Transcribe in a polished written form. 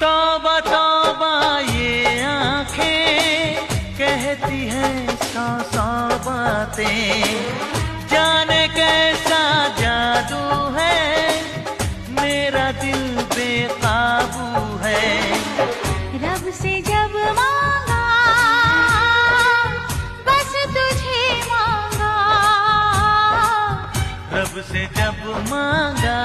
तौबा तौबा ये आंखें कहती हैं सौ सौ बातें, जाने कैसा जादू है, मेरा दिल बेकाबू है। रब से जब मांगा बस तुझे मांगा, रब से जब मांगा